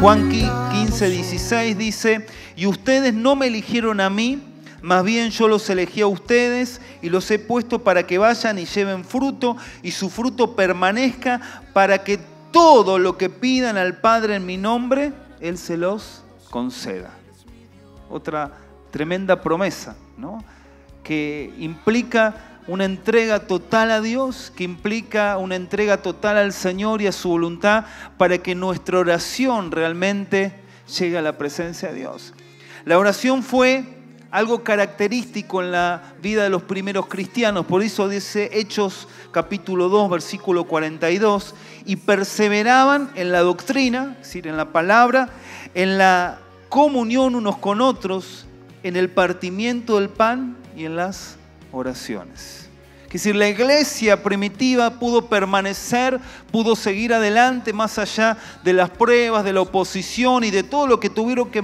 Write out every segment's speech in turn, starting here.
Juan 15:16 dice: y ustedes no me eligieron a mí, más bien yo los elegí a ustedes y los he puesto para que vayan y lleven fruto y su fruto permanezca, para que todo lo que pidan al Padre en mi nombre, Él se los conceda. Otra tremenda promesa, ¿no? Que implica una entrega total a Dios, que implica una entrega total al Señor y a su voluntad para que nuestra oración realmente llegue a la presencia de Dios. La oración fue algo característico en la vida de los primeros cristianos. Por eso dice Hechos capítulo 2, versículo 42, y perseveraban en la doctrina, es decir, en la palabra, en la comunión unos con otros, en el partimiento del pan y en las oraciones. Es decir, la iglesia primitiva pudo permanecer, pudo seguir adelante más allá de las pruebas, de la oposición y de todo lo que tuvieron que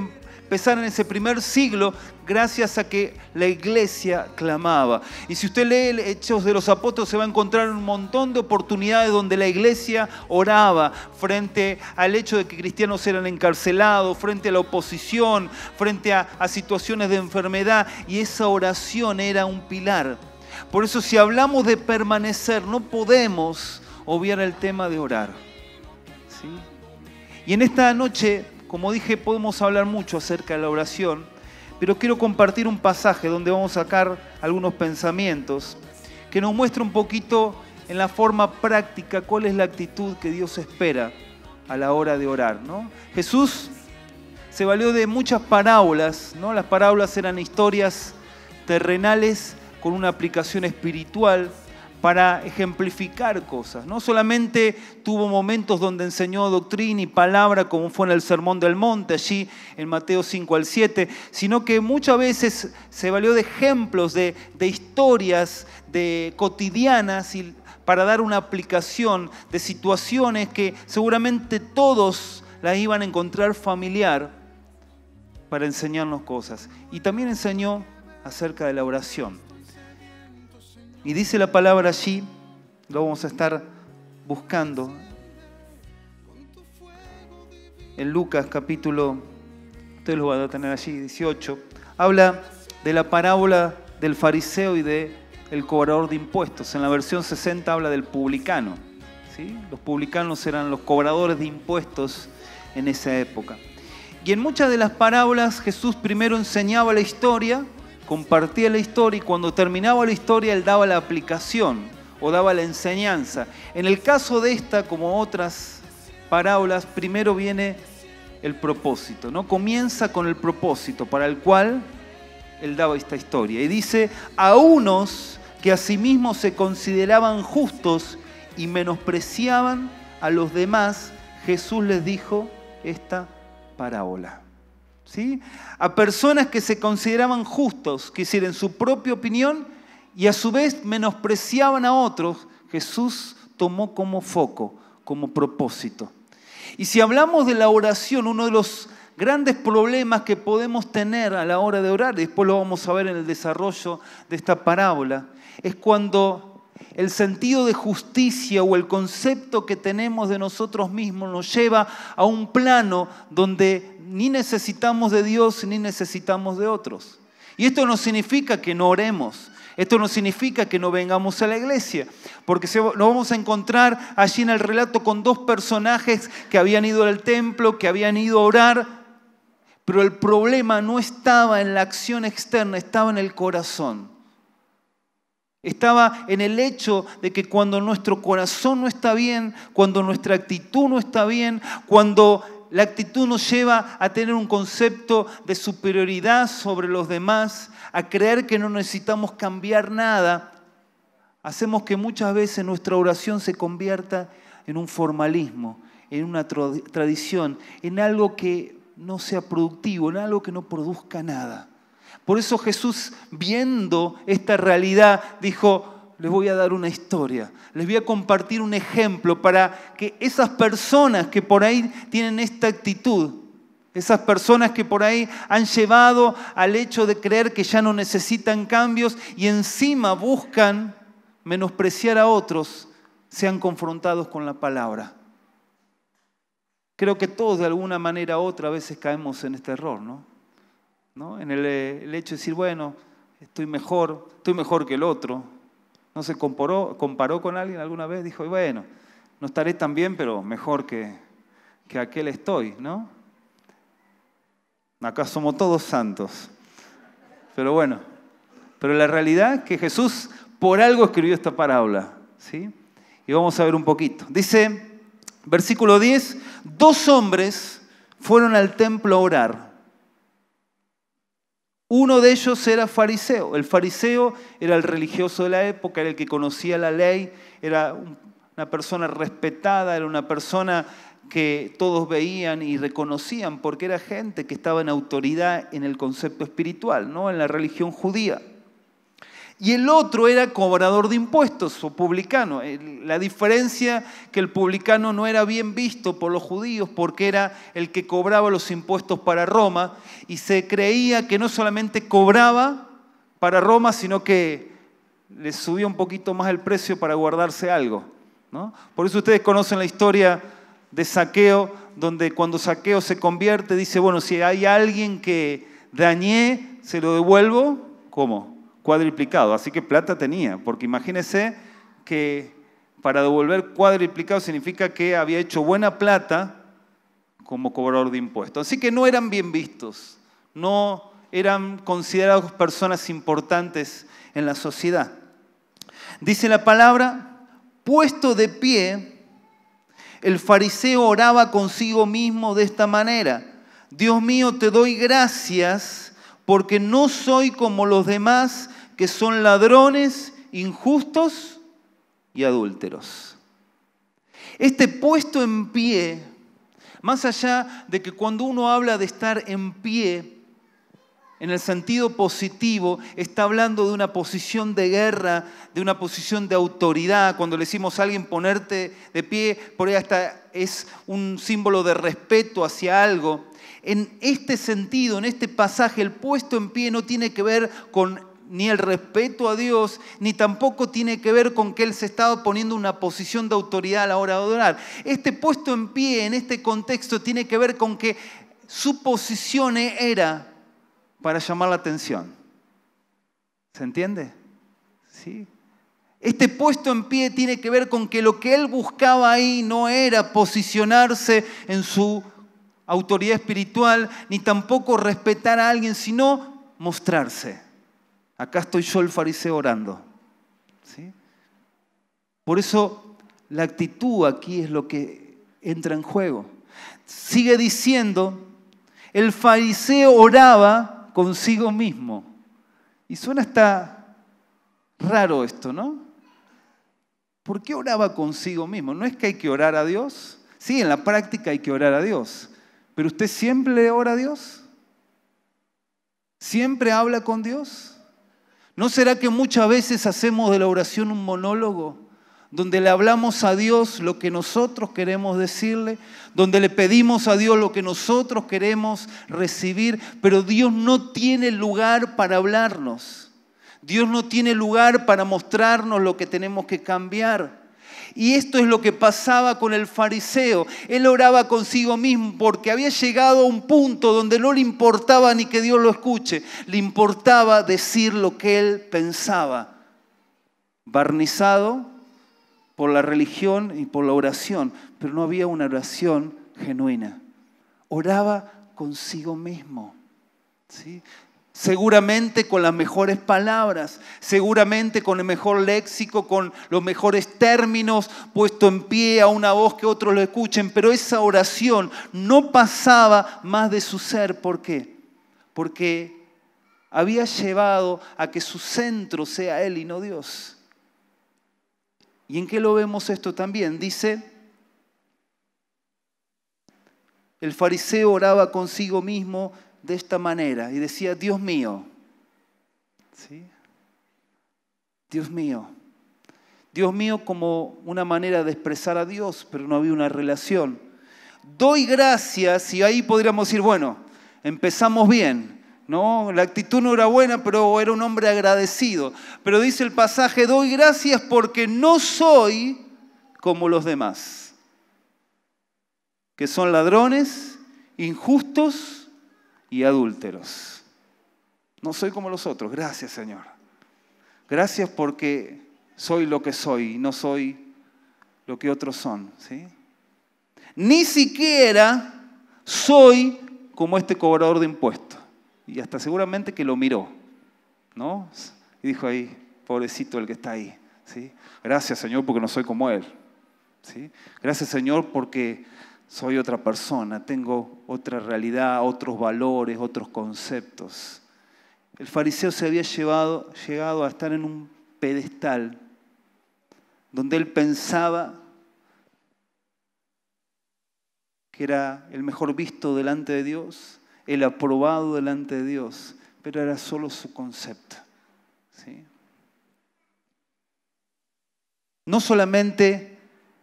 empezar en ese primer siglo, gracias a que la iglesia clamaba. Y si usted lee Hechos de los Apóstoles, se va a encontrar un montón de oportunidades donde la iglesia oraba frente al hecho de que cristianos eran encarcelados, frente a la oposición, frente a situaciones de enfermedad, y esa oración era un pilar. Por eso, si hablamos de permanecer, no podemos obviar el tema de orar, ¿sí? Y en esta noche, como dije, podemos hablar mucho acerca de la oración, pero quiero compartir un pasaje donde vamos a sacar algunos pensamientos que nos muestra un poquito en la forma práctica cuál es la actitud que Dios espera a la hora de orar, ¿no? Jesús se valió de muchas parábolas, ¿no? Las parábolas eran historias terrenales con una aplicación espiritual para ejemplificar cosas. No solamente tuvo momentos donde enseñó doctrina y palabra, como fue en el Sermón del Monte, allí en Mateo 5 al 7, sino que muchas veces se valió de ejemplos, de historias cotidianas y para dar una aplicación de situaciones que seguramente todos las iban a encontrar familiar para enseñarnos cosas. Y también enseñó acerca de la oración. Y dice la palabra allí, lo vamos a estar buscando, en Lucas capítulo, ustedes lo van a tener allí, 18, habla de la parábola del fariseo y del cobrador de impuestos. En la versión 60 habla del publicano, ¿sí? Los publicanos eran los cobradores de impuestos en esa época. Y en muchas de las parábolas Jesús primero enseñaba la historia, compartía la historia, y cuando terminaba la historia Él daba la aplicación o daba la enseñanza. En el caso de esta, como otras parábolas, primero viene el propósito, ¿no? Comienza con el propósito para el cual Él daba esta historia. Y dice: a unos que a sí mismos se consideraban justos y menospreciaban a los demás, Jesús les dijo esta parábola. ¿Sí? A personas que se consideraban justos, que hicieron su propia opinión y a su vez menospreciaban a otros, Jesús tomó como foco, como propósito. Y si hablamos de la oración, uno de los grandes problemas que podemos tener a la hora de orar, y después lo vamos a ver en el desarrollo de esta parábola, es cuando el sentido de justicia o el concepto que tenemos de nosotros mismos nos lleva a un plano donde ni necesitamos de Dios ni necesitamos de otros. Y esto no significa que no oremos, esto no significa que no vengamos a la iglesia, porque nos vamos a encontrar allí en el relato con dos personajes que habían ido al templo, que habían ido a orar, pero el problema no estaba en la acción externa, estaba en el corazón. Estaba en el hecho de que cuando nuestro corazón no está bien, cuando nuestra actitud no está bien, cuando la actitud nos lleva a tener un concepto de superioridad sobre los demás, a creer que no necesitamos cambiar nada, hacemos que muchas veces nuestra oración se convierta en un formalismo, en una tradición, en algo que no sea productivo, en algo que no produzca nada. Por eso Jesús, viendo esta realidad, dijo: les voy a dar una historia, les voy a compartir un ejemplo para que esas personas que por ahí tienen esta actitud Esas personas que por ahí han llevado al hecho de creer que ya no necesitan cambios y encima buscan menospreciar a otros, sean confrontados con la palabra. Creo que todos de alguna manera u otra a veces caemos en este error, ¿no? En el hecho de decir, bueno, estoy mejor que el otro. ¿No se comparó con alguien alguna vez? Dijo, bueno, no estaré tan bien, pero mejor que aquel estoy, ¿no? Acá somos todos santos. Pero bueno, pero la realidad es que Jesús por algo escribió esta parábola, ¿sí? Y vamos a ver un poquito. Dice, versículo 10, 2 hombres fueron al templo a orar. Uno de ellos era fariseo. El fariseo era el religioso de la época, era el que conocía la ley, era una persona respetada, era una persona que todos veían y reconocían porque era gente que estaba en autoridad en el concepto espiritual, ¿no? En la religión judía. Y el otro era cobrador de impuestos o publicano. La diferencia que el publicano no era bien visto por los judíos porque era el que cobraba los impuestos para Roma y se creía que no solamente cobraba para Roma, sino que le subía un poquito más el precio para guardarse algo, ¿no? Por eso ustedes conocen la historia de Zaqueo, donde cuando Zaqueo se convierte dice, bueno, si hay alguien que dañé, se lo devuelvo, ¿cómo? Cuadriplicado, así que plata tenía, porque imagínense que para devolver cuadriplicado significa que había hecho buena plata como cobrador de impuestos. Así que no eran bien vistos, no eran considerados personas importantes en la sociedad. Dice la palabra, puesto de pie, el fariseo oraba consigo mismo de esta manera, Dios mío, te doy gracias porque no soy como los demás que son ladrones, injustos y adúlteros. Este puesto en pie, más allá de que cuando uno habla de estar en pie, en el sentido positivo, está hablando de una posición de guerra, de una posición de autoridad. Cuando le decimos a alguien ponerte de pie, por ahí hasta es un símbolo de respeto hacia algo. En este sentido, en este pasaje, el puesto en pie no tiene que ver con ni el respeto a Dios, ni tampoco tiene que ver con que él se estaba poniendo una posición de autoridad a la hora de adorar. Este puesto en pie, en este contexto, tiene que ver con que su posición era para llamar la atención. ¿Se entiende? ¿Sí? Este puesto en pie tiene que ver con que lo que él buscaba ahí no era posicionarse en su autoridad espiritual, ni tampoco respetar a alguien, sino mostrarse. Acá estoy yo, el fariseo, orando. ¿Sí? Por eso la actitud aquí es lo que entra en juego. Sigue diciendo, el fariseo oraba consigo mismo. Y suena hasta raro esto, ¿no? ¿Por qué oraba consigo mismo? ¿No es que hay que orar a Dios? Sí, en la práctica hay que orar a Dios. ¿Pero usted siempre ora a Dios? ¿Siempre habla con Dios? ¿No será que muchas veces hacemos de la oración un monólogo? Donde le hablamos a Dios lo que nosotros queremos decirle, donde le pedimos a Dios lo que nosotros queremos recibir, pero Dios no tiene lugar para hablarnos. Dios no tiene lugar para mostrarnos lo que tenemos que cambiar. Y esto es lo que pasaba con el fariseo. Él oraba consigo mismo porque había llegado a un punto donde no le importaba ni que Dios lo escuche. Le importaba decir lo que él pensaba. Barnizado por la religión y por la oración, pero no había una oración genuina. Oraba consigo mismo, ¿sí? Seguramente con las mejores palabras, seguramente con el mejor léxico, con los mejores términos, puesto en pie a una voz que otros lo escuchen, pero esa oración no pasaba más de su ser. ¿Por qué? Porque había llevado a que su centro sea Él y no Dios. ¿Y en qué lo vemos esto también? Dice, el fariseo oraba consigo mismo de esta manera y decía, Dios mío, ¿sí? Dios mío como una manera de expresar a Dios, pero no había una relación. doy gracias, y ahí podríamos decir, bueno, empezamos bien, ¿no? La actitud no era buena, pero era un hombre agradecido. Pero dice el pasaje, doy gracias porque no soy como los demás, que son ladrones, injustos y adúlteros. No soy como los otros. Gracias, Señor. Gracias porque soy lo que soy y no soy lo que otros son, ¿sí? Ni siquiera soy como este cobrador de impuestos. Y hasta seguramente que lo miró, ¿no? Y dijo ahí, pobrecito el que está ahí, ¿sí? Gracias, Señor, porque no soy como él, ¿sí? Gracias, Señor, porque soy otra persona, tengo otra realidad, otros valores, otros conceptos. El fariseo se había llegado a estar en un pedestal donde él pensaba que era el mejor visto delante de Dios, el aprobado delante de Dios, pero era solo su concepto, ¿sí? No solamente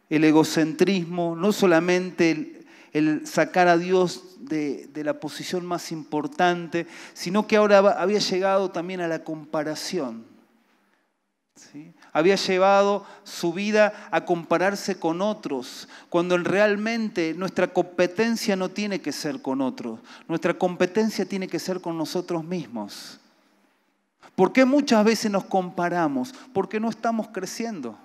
el egocentrismo, no solamente el sacar a Dios de la posición más importante, sino que ahora había llegado también a la comparación, ¿sí? Había llevado su vida a compararse con otros, cuando realmente nuestra competencia no tiene que ser con otros, nuestra competencia tiene que ser con nosotros mismos. ¿Por qué muchas veces nos comparamos? Porque no estamos creciendo.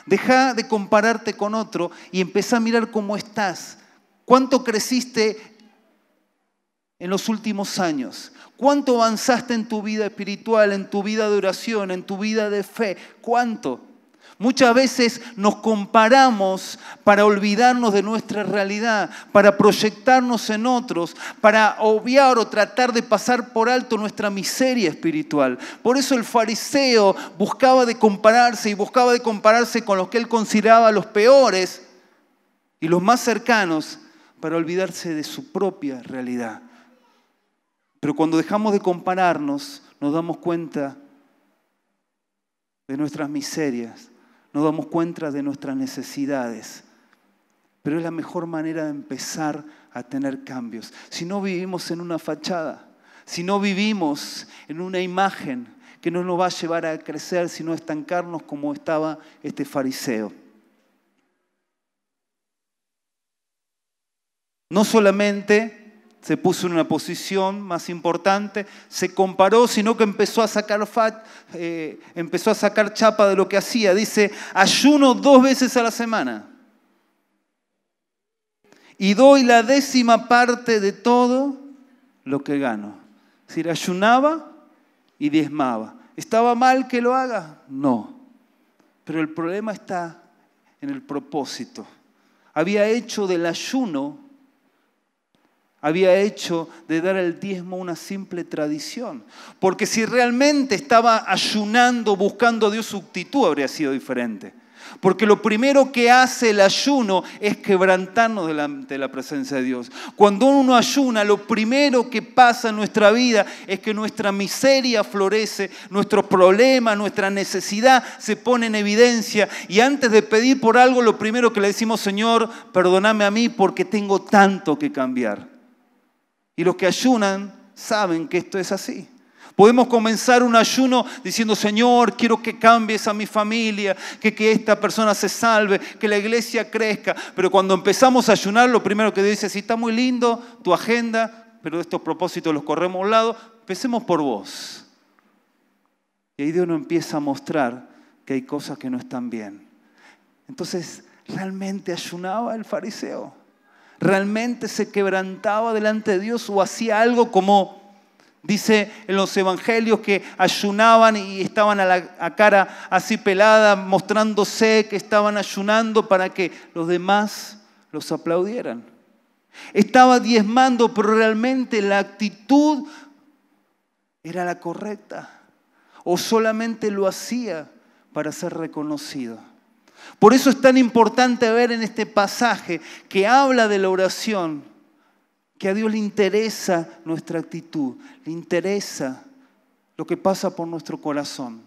Deja de compararte con otro y empezá a mirar cómo estás. ¿Cuánto creciste en los últimos años? ¿Cuánto avanzaste en tu vida espiritual, en tu vida de oración, en tu vida de fe? ¿Cuánto? Muchas veces nos comparamos para olvidarnos de nuestra realidad, para proyectarnos en otros, para obviar o tratar de pasar por alto nuestra miseria espiritual. Por eso el fariseo buscaba de compararse y buscaba de compararse con los que él consideraba los peores y los más cercanos para olvidarse de su propia realidad. Pero cuando dejamos de compararnos, nos damos cuenta de nuestras miserias, nos damos cuenta de nuestras necesidades. Pero es la mejor manera de empezar a tener cambios. Si no vivimos en una fachada, si no vivimos en una imagen que no nos va a llevar a crecer, sino a estancarnos como estaba este fariseo. No solamente se puso en una posición más importante, se comparó, sino que empezó a sacar chapa de lo que hacía. Dice, ayuno 2 veces a la semana y doy la 10ª parte de todo lo que gano. Es decir, ayunaba y diezmaba. ¿Estaba mal que lo haga? No. Pero el problema está en el propósito. Había hecho del ayuno, había hecho de dar el diezmo una simple tradición. Porque si realmente estaba ayunando, buscando a Dios, su actitud habría sido diferente. Porque lo primero que hace el ayuno es quebrantarnos delante de la presencia de Dios. Cuando uno ayuna, lo primero que pasa en nuestra vida es que nuestra miseria florece, nuestros problemas, nuestra necesidad se pone en evidencia. Y antes de pedir por algo, lo primero que le decimos, Señor, perdóname a mí porque tengo tanto que cambiar. Y los que ayunan saben que esto es así. Podemos comenzar un ayuno diciendo, Señor, quiero que cambies a mi familia, que esta persona se salve, que la iglesia crezca. Pero cuando empezamos a ayunar, lo primero que dice, sí, está muy lindo tu agenda, pero estos propósitos los corremos a un lado, empecemos por vos. Y ahí Dios nos empieza a mostrar que hay cosas que no están bien. Entonces, ¿realmente ayunaba el fariseo? ¿Realmente se quebrantaba delante de Dios o hacía algo como dice en los evangelios que ayunaban y estaban a cara así pelada, mostrándose que estaban ayunando para que los demás los aplaudieran? Estaba diezmando, pero realmente la actitud era la correcta o solamente lo hacía para ser reconocido. Por eso es tan importante ver en este pasaje que habla de la oración, que a Dios le interesa nuestra actitud, le interesa lo que pasa por nuestro corazón.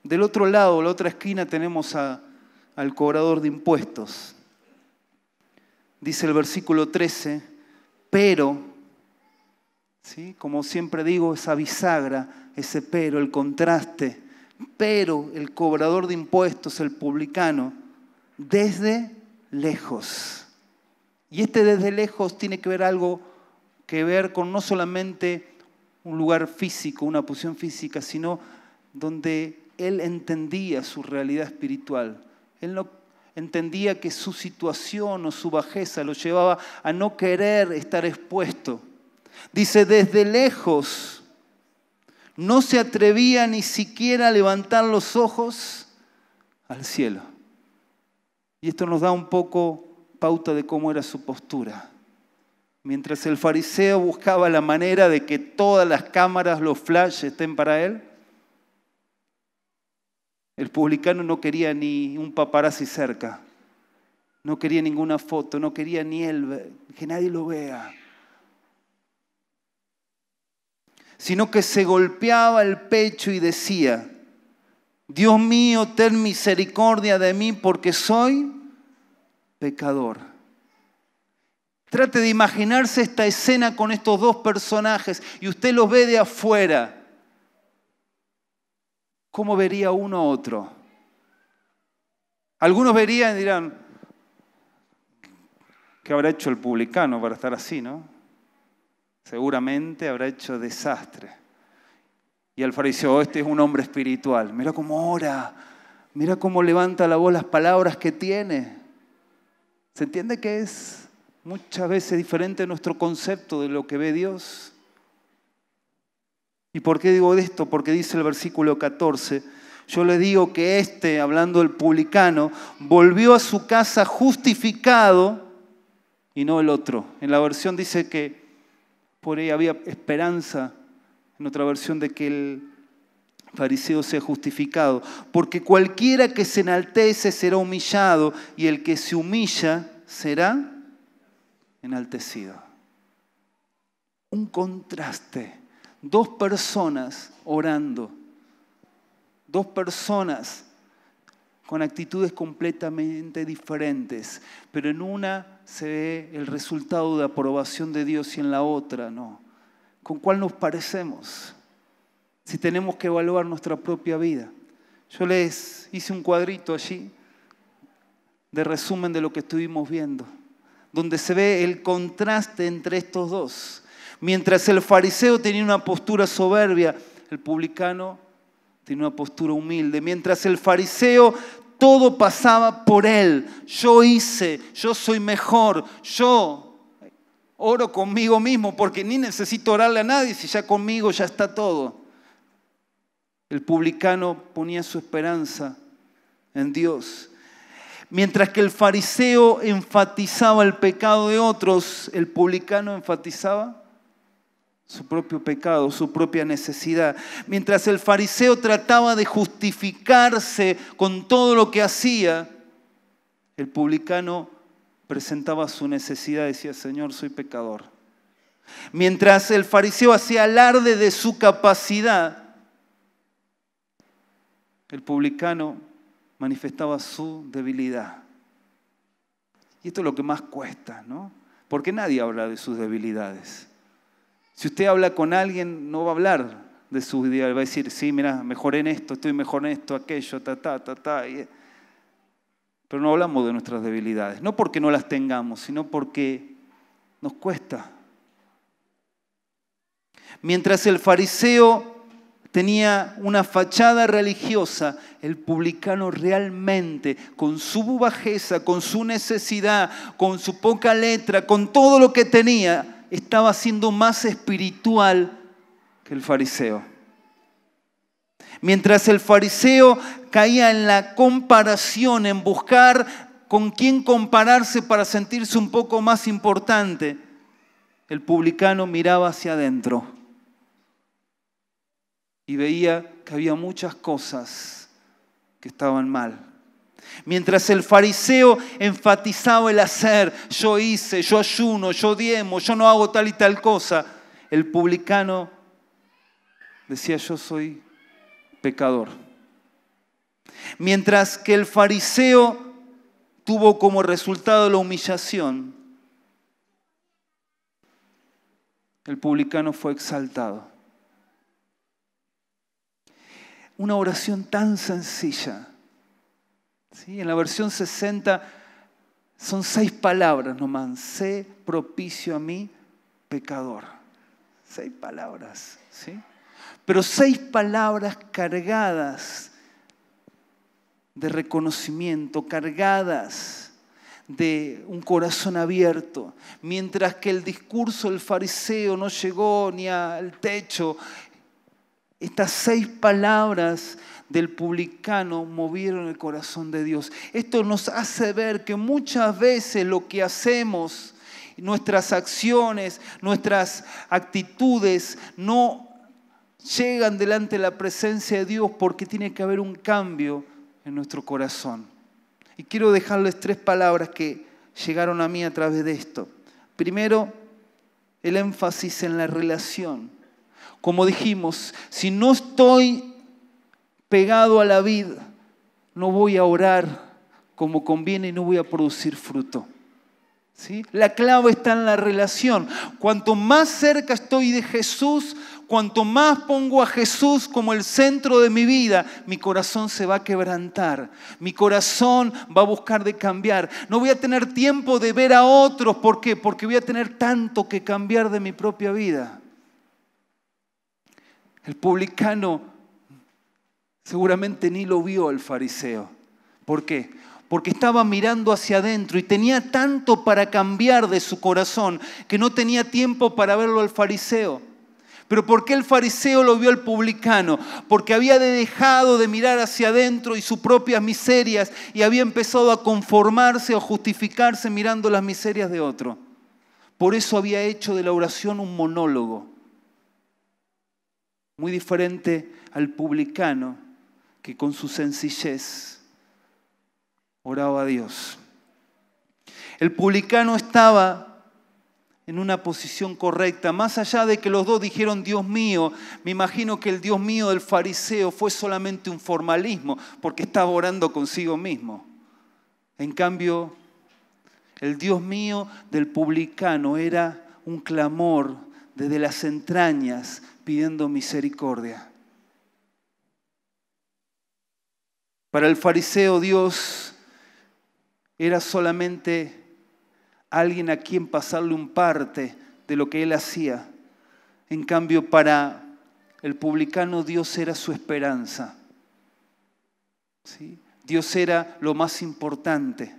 Del otro lado, la otra esquina, tenemos al cobrador de impuestos. dice el versículo 13, pero, ¿sí? Como siempre digo, esa bisagra, ese pero, el contraste, pero el cobrador de impuestos, el publicano, desde lejos. Y este desde lejos tiene que ver con no solamente un lugar físico, una posición física, sino donde él entendía su realidad espiritual. Él no entendía que su situación o su bajeza lo llevaba a no querer estar expuesto. Dice, desde lejos no se atrevía ni siquiera a levantar los ojos al cielo. Y esto nos da un poco pauta de cómo era su postura. Mientras el fariseo buscaba la manera de que todas las cámaras, los flash estén para él, el publicano no quería ni un paparazzi cerca, no quería ninguna foto, no quería ni él, que nadie lo vea, sino que se golpeaba el pecho y decía, Dios mío, ten misericordia de mí porque soy pecador. Trate de imaginarse esta escena con estos dos personajes y usted los ve de afuera. ¿Cómo vería uno a otro? Algunos verían y dirán, ¿qué habrá hecho el publicano para estar así, no? Seguramente habrá hecho desastre. Y el fariseo, este es un hombre espiritual. Mira cómo ora, mira cómo levanta la voz, las palabras que tiene. ¿Se entiende que es muchas veces diferente nuestro concepto de lo que ve Dios? ¿Y por qué digo esto? Porque dice el versículo 14, yo le digo que hablando del publicano, volvió a su casa justificado y no el otro. En la versión dice que por ahí había esperanza, en otra versión de que el fariseo sea justificado. Porque cualquiera que se enaltece será humillado y el que se humilla será enaltecido. Un contraste. Dos personas orando, dos personas con actitudes completamente diferentes, pero en una se ve el resultado de aprobación de Dios y en la otra no. ¿Con cuál nos parecemos? Si tenemos que evaluar nuestra propia vida. Yo les hice un cuadrito allí de resumen de lo que estuvimos viendo, donde se ve el contraste entre estos dos. Mientras el fariseo tenía una postura soberbia, el publicano tenía una postura humilde. Mientras el fariseo todo pasaba por él. Yo hice, yo soy mejor, yo oro conmigo mismo porque ni necesito orarle a nadie si ya conmigo ya está todo. El publicano ponía su esperanza en Dios. Mientras que el fariseo enfatizaba el pecado de otros, el publicano enfatizaba su propio pecado, su propia necesidad. Mientras el fariseo trataba de justificarse con todo lo que hacía, el publicano presentaba su necesidad, decía, Señor, soy pecador. Mientras el fariseo hacía alarde de su capacidad, el publicano manifestaba su debilidad. Y esto es lo que más cuesta, ¿no? Porque nadie habla de sus debilidades. Si usted habla con alguien, no va a hablar de sus debilidades. Va a decir, sí, mira, mejoré en esto, estoy mejor en esto, aquello, Pero no hablamos de nuestras debilidades. No porque no las tengamos, sino porque nos cuesta. Mientras el fariseo tenía una fachada religiosa, el publicano realmente, con su bajeza, con su necesidad, con su poca letra, con todo lo que tenía, estaba siendo más espiritual que el fariseo. Mientras el fariseo caía en la comparación, en buscar con quién compararse para sentirse un poco más importante, el publicano miraba hacia adentro y veía que había muchas cosas que estaban mal. Mientras el fariseo enfatizaba el hacer, yo hice, yo ayuno, yo diezmo, yo no hago tal y tal cosa, el publicano decía, yo soy pecador. Mientras que el fariseo tuvo como resultado la humillación, el publicano fue exaltado. Una oración tan sencilla. ¿Sí? En la versión 60 son 6 palabras nomás. Sé propicio a mí, pecador. 6 palabras. ¿Sí? Pero 6 palabras cargadas de reconocimiento, cargadas de un corazón abierto. Mientras que el discurso del fariseo no llegó ni al techo, estas 6 palabras del publicano movieron el corazón de Dios. Esto nos hace ver que muchas veces lo que hacemos, nuestras acciones, nuestras actitudes no llegan delante de la presencia de Dios porque tiene que haber un cambio en nuestro corazón. Y quiero dejarles 3 palabras que llegaron a mí a través de esto. Primero, el énfasis en la relación. Como dijimos, si no estoy pegado a la vid, no voy a orar como conviene y no voy a producir fruto. ¿Sí? La clave está en la relación. Cuanto más cerca estoy de Jesús, cuanto más pongo a Jesús como el centro de mi vida, mi corazón se va a quebrantar. Mi corazón va a buscar de cambiar. No voy a tener tiempo de ver a otros. ¿Por qué? Porque voy a tener tanto que cambiar de mi propia vida. El publicano seguramente ni lo vio el fariseo. ¿Por qué? Porque estaba mirando hacia adentro y tenía tanto para cambiar de su corazón que no tenía tiempo para verlo al fariseo. ¿Pero por qué el fariseo lo vio al publicano? Porque había dejado de mirar hacia adentro y sus propias miserias y había empezado a conformarse o justificarse mirando las miserias de otro. Por eso había hecho de la oración un monólogo. Muy diferente al publicano que con su sencillez oraba a Dios. El publicano estaba en una posición correcta. Más allá de que los dos dijeron Dios mío, me imagino que el Dios mío del fariseo fue solamente un formalismo, porque estaba orando consigo mismo. En cambio, el Dios mío del publicano era un clamor desde las entrañas pidiendo misericordia. Para el fariseo Dios era solamente alguien a quien pasarle un parte de lo que él hacía. En cambio, para el publicano Dios era su esperanza. ¿Sí? Dios era lo más importante.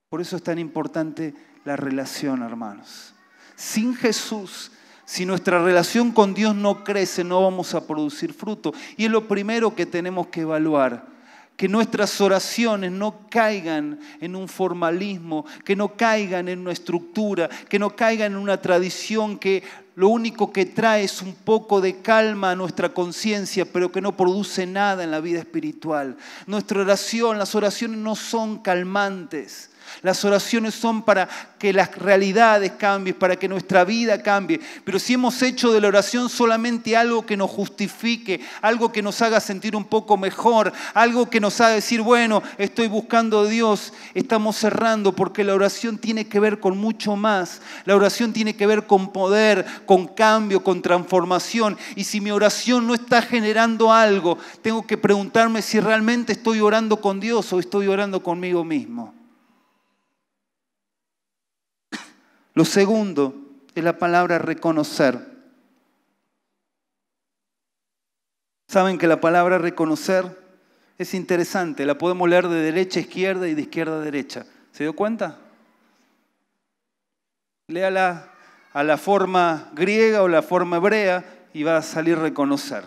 Por eso es tan importante la relación, hermanos. Sin Jesús, si nuestra relación con Dios no crece, no vamos a producir fruto. Y es lo primero que tenemos que evaluar. Que nuestras oraciones no caigan en un formalismo, que no caigan en una estructura, que no caigan en una tradición que lo único que trae es un poco de calma a nuestra conciencia, pero que no produce nada en la vida espiritual. Nuestra oración, las oraciones no son calmantes. Las oraciones son para que las realidades cambien, para que nuestra vida cambie. Pero si hemos hecho de la oración solamente algo que nos justifique, algo que nos haga sentir un poco mejor, algo que nos haga decir, bueno, estoy buscando a Dios, estamos cerrando, porque la oración tiene que ver con mucho más. La oración tiene que ver con poder, con cambio, con transformación. Y si mi oración no está generando algo, tengo que preguntarme si realmente estoy orando con Dios o estoy orando conmigo mismo. Lo segundo es la palabra reconocer. Saben que la palabra reconocer es interesante. La podemos leer de derecha a izquierda y de izquierda a derecha. ¿Se dio cuenta? Léala a la forma griega o la forma hebrea y va a salir reconocer.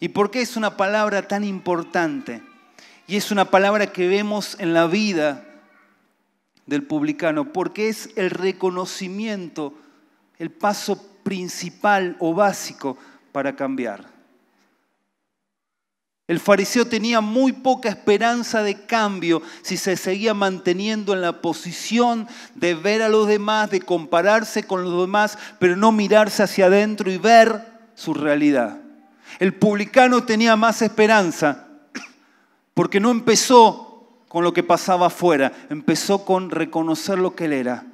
¿Y por qué es una palabra tan importante? Y es una palabra que vemos en la vida del publicano, porque es el reconocimiento, el paso principal o básico para cambiar. El fariseo tenía muy poca esperanza de cambio si se seguía manteniendo en la posición de ver a los demás, de compararse con los demás, pero no mirarse hacia adentro y ver su realidad. El publicano tenía más esperanza porque no empezó con lo que pasaba afuera, empezó con reconocer lo que él era.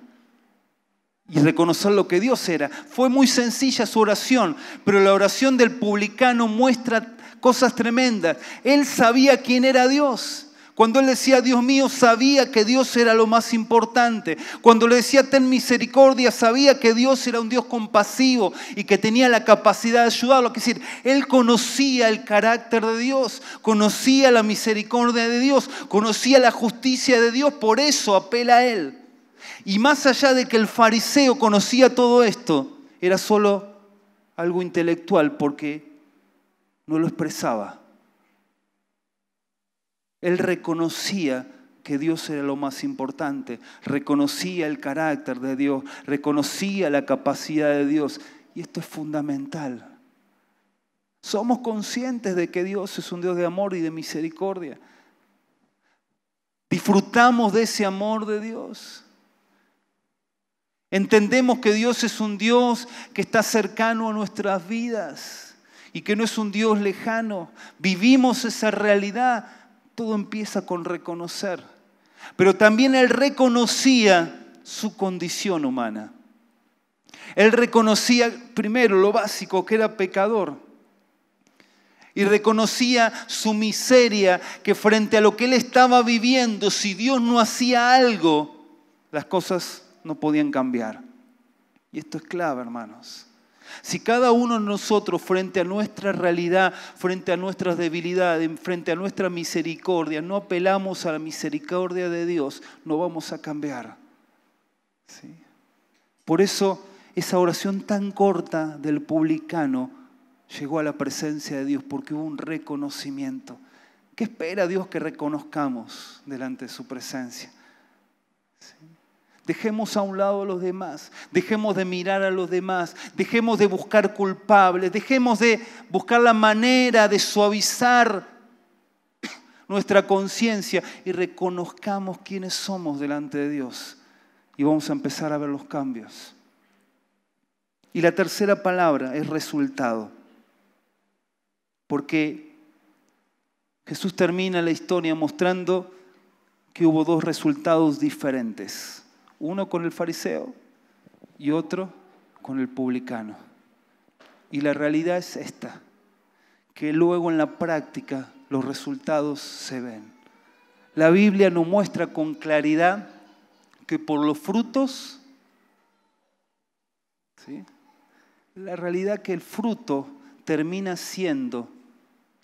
y reconocer lo que Dios era. Fue muy sencilla su oración, pero la oración del publicano muestra cosas tremendas. Él sabía quién era Dios. Cuando él decía, Dios mío, sabía que Dios era lo más importante. Cuando le decía, ten misericordia, sabía que Dios era un Dios compasivo y que tenía la capacidad de ayudarlo. Es decir, él conocía el carácter de Dios, conocía la misericordia de Dios, conocía la justicia de Dios, por eso apela a él. Y más allá de que el fariseo conocía todo esto, era solo algo intelectual porque no lo expresaba. Él reconocía que Dios era lo más importante, reconocía el carácter de Dios, reconocía la capacidad de Dios. Y esto es fundamental. Somos conscientes de que Dios es un Dios de amor y de misericordia. Disfrutamos de ese amor de Dios. Entendemos que Dios es un Dios que está cercano a nuestras vidas y que no es un Dios lejano. Vivimos esa realidad. Todo empieza con reconocer. Pero también él reconocía su condición humana. Él reconocía primero lo básico, que era pecador. Y reconocía su miseria, que frente a lo que él estaba viviendo, si Dios no hacía algo, las cosas no podían cambiar. Y esto es clave, hermanos. Si cada uno de nosotros frente a nuestra realidad, frente a nuestras debilidades, frente a nuestra misericordia, no apelamos a la misericordia de Dios, no vamos a cambiar. ¿Sí? Por eso esa oración tan corta del publicano llegó a la presencia de Dios, porque hubo un reconocimiento. ¿Qué espera Dios que reconozcamos delante de su presencia? ¿Sí? Dejemos a un lado a los demás, dejemos de mirar a los demás, dejemos de buscar culpables, dejemos de buscar la manera de suavizar nuestra conciencia y reconozcamos quiénes somos delante de Dios. Y vamos a empezar a ver los cambios. Y la tercera palabra es resultado. Porque Jesús termina la historia mostrando que hubo dos resultados diferentes. Uno con el fariseo y otro con el publicano. Y la realidad es esta, que luego en la práctica los resultados se ven. La Biblia nos muestra con claridad que por los frutos, ¿sí? La realidad que el fruto termina siendo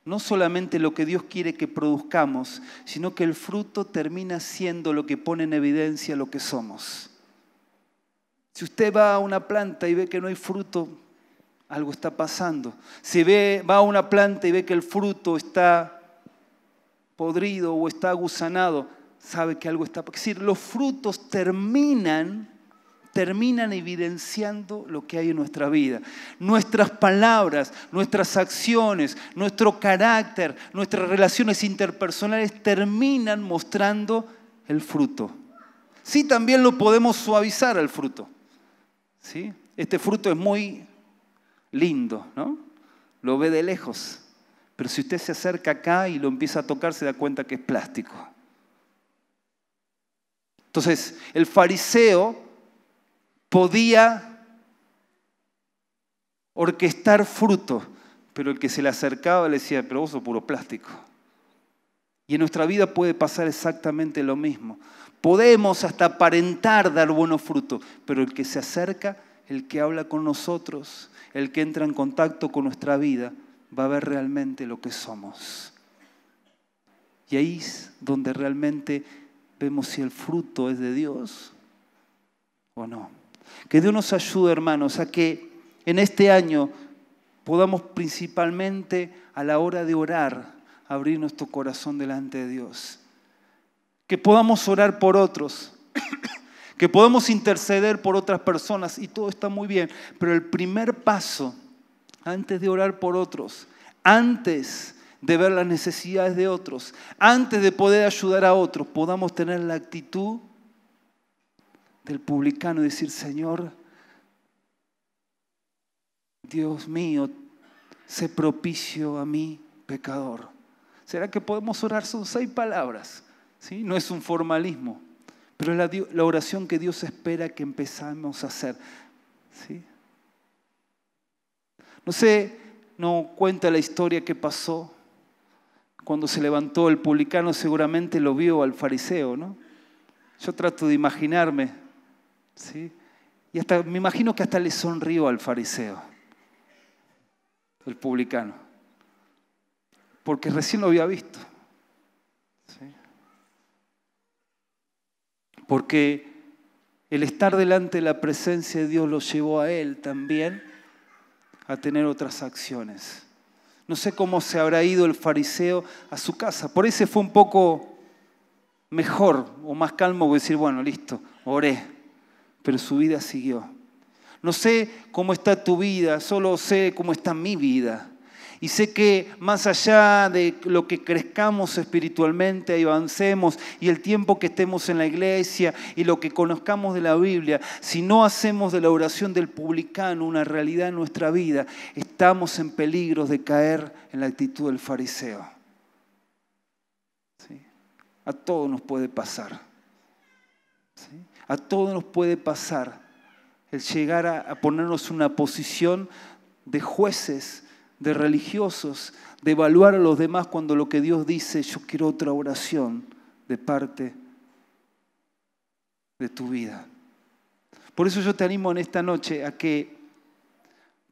no solamente lo que Dios quiere que produzcamos, sino que el fruto termina siendo lo que pone en evidencia lo que somos. Si usted va a una planta y ve que no hay fruto, algo está pasando. Si va a una planta y ve que el fruto está podrido o está gusanado, sabe que algo está pasando. Es decir, los frutos terminan evidenciando lo que hay en nuestra vida. Nuestras palabras, nuestras acciones, nuestro carácter, nuestras relaciones interpersonales terminan mostrando el fruto. Sí, también lo podemos suavizar al fruto. ¿Sí? Este fruto es muy lindo, ¿no? Lo ve de lejos. Pero si usted se acerca acá y lo empieza a tocar, se da cuenta que es plástico. Entonces, el fariseo podía orquestar fruto, pero el que se le acercaba le decía, pero vos sos puro plástico. Y en nuestra vida puede pasar exactamente lo mismo. Podemos hasta aparentar dar buenos frutos, pero el que se acerca, el que habla con nosotros, el que entra en contacto con nuestra vida, va a ver realmente lo que somos. Y ahí es donde realmente vemos si el fruto es de Dios o no. Que Dios nos ayude, hermanos, a que en este año podamos principalmente a la hora de orar, abrir nuestro corazón delante de Dios. Que podamos orar por otros, que podamos interceder por otras personas y todo está muy bien. Pero el primer paso, antes de orar por otros, antes de ver las necesidades de otros, antes de poder ayudar a otros, podamos tener la actitud del publicano y decir, Señor, Dios mío, sé propicio a mí, pecador. ¿Será que podemos orar? Son 6 palabras, ¿sí? No es un formalismo, Pero es la oración que Dios espera que empezamos a hacer. ¿Sí? No sé, no cuenta la historia que pasó. Cuando se levantó el publicano seguramente lo vio al fariseo, ¿no? Yo trato de imaginarme, ¿sí? Y hasta me imagino que hasta le sonrió al fariseo, el publicano, porque recién lo había visto. ¿Sí? Porque el estar delante de la presencia de Dios lo llevó a él también a tener otras acciones. No sé cómo se habrá ido el fariseo a su casa. Por ahí se fue un poco mejor o más calmo que decir, bueno, listo, oré. Pero su vida siguió. No sé cómo está tu vida, solo sé cómo está mi vida. Y sé que más allá de lo que crezcamos espiritualmente y avancemos y el tiempo que estemos en la iglesia y lo que conozcamos de la Biblia, si no hacemos de la oración del publicano una realidad en nuestra vida, estamos en peligro de caer en la actitud del fariseo. ¿Sí? A todos nos puede pasar. ¿Sí? A todos nos puede pasar el llegar a ponernos en una posición de jueces, de religiosos, de evaluar a los demás cuando lo que Dios dice, yo quiero otra oración de parte de tu vida. Por eso yo te animo en esta noche a que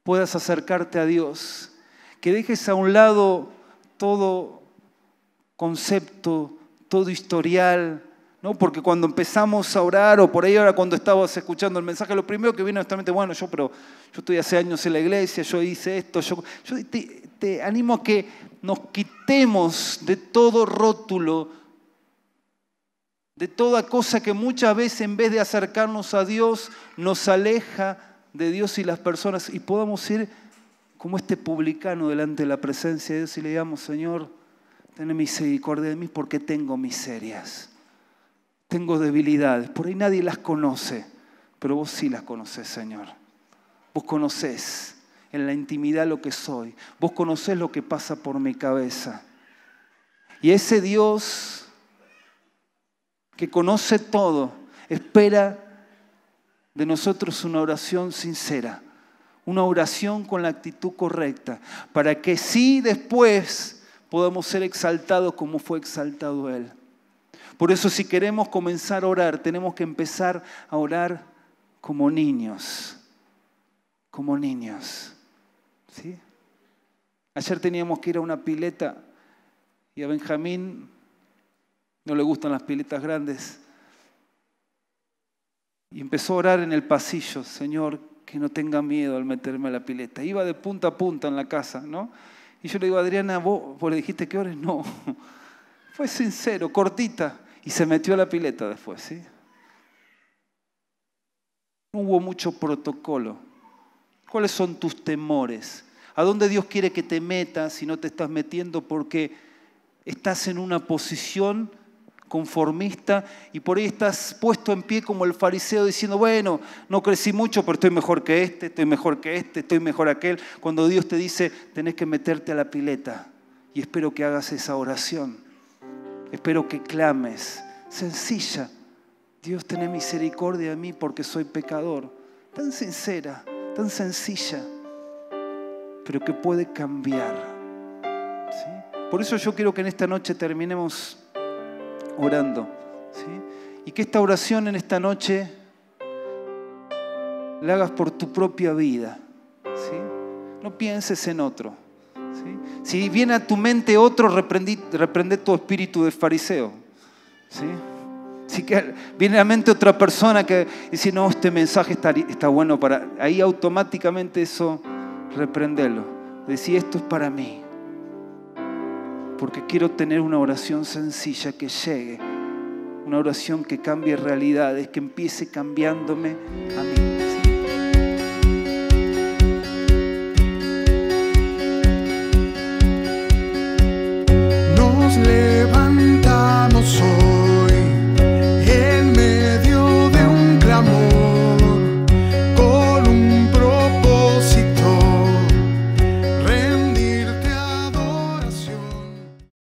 puedas acercarte a Dios, que dejes a un lado todo concepto, todo historial, ¿no? Porque cuando empezamos a orar, o por ahí ahora cuando estabas escuchando el mensaje, lo primero que viene honestamente, bueno, yo estoy hace años en la iglesia, yo hice esto, yo te animo a que nos quitemos de todo rótulo, de toda cosa que muchas veces en vez de acercarnos a Dios, nos aleja de Dios y las personas, y podamos ir como este publicano delante de la presencia de Dios y le digamos, Señor, ten misericordia de mí porque tengo miserias. Tengo debilidades, por ahí nadie las conoce, pero vos sí las conocés, Señor. Vos conocés en la intimidad lo que soy. Vos conocés lo que pasa por mi cabeza. Y ese Dios que conoce todo, espera de nosotros una oración sincera, una oración con la actitud correcta, para que sí después podamos ser exaltados como fue exaltado Él. Por eso si queremos comenzar a orar, tenemos que empezar a orar como niños. Como niños. ¿Sí? Ayer teníamos que ir a una pileta y a Benjamín no le gustan las piletas grandes. Y empezó a orar en el pasillo, Señor, que no tenga miedo al meterme a la pileta. Iba de punta a punta en la casa, ¿no? Y yo le digo, Adriana, ¿vos le dijiste que ores? No. Fue sincero, cortita. Y se metió a la pileta después, ¿sí? No hubo mucho protocolo. ¿Cuáles son tus temores? ¿A dónde Dios quiere que te metas si no te estás metiendo porque estás en una posición conformista y por ahí estás puesto en pie como el fariseo diciendo, bueno, no crecí mucho, pero estoy mejor que este, estoy mejor que este, estoy mejor aquel? Cuando Dios te dice, tenés que meterte a la pileta y espero que hagas esa oración. Espero que clames, sencilla. Dios, ten misericordia de mí porque soy pecador. Tan sincera, tan sencilla, pero que puede cambiar. ¿Sí? Por eso yo quiero que en esta noche terminemos orando. ¿Sí? Y que esta oración en esta noche la hagas por tu propia vida. ¿Sí? No pienses en otro. ¿Sí? Si viene a tu mente otro, reprende tu espíritu de fariseo. ¿Sí? Si viene a la mente otra persona que dice, no, este mensaje está bueno para... Ahí automáticamente eso, reprendelo. Decir, esto es para mí. Porque quiero tener una oración sencilla que llegue. Una oración que cambie realidades, que empiece cambiándome a mí.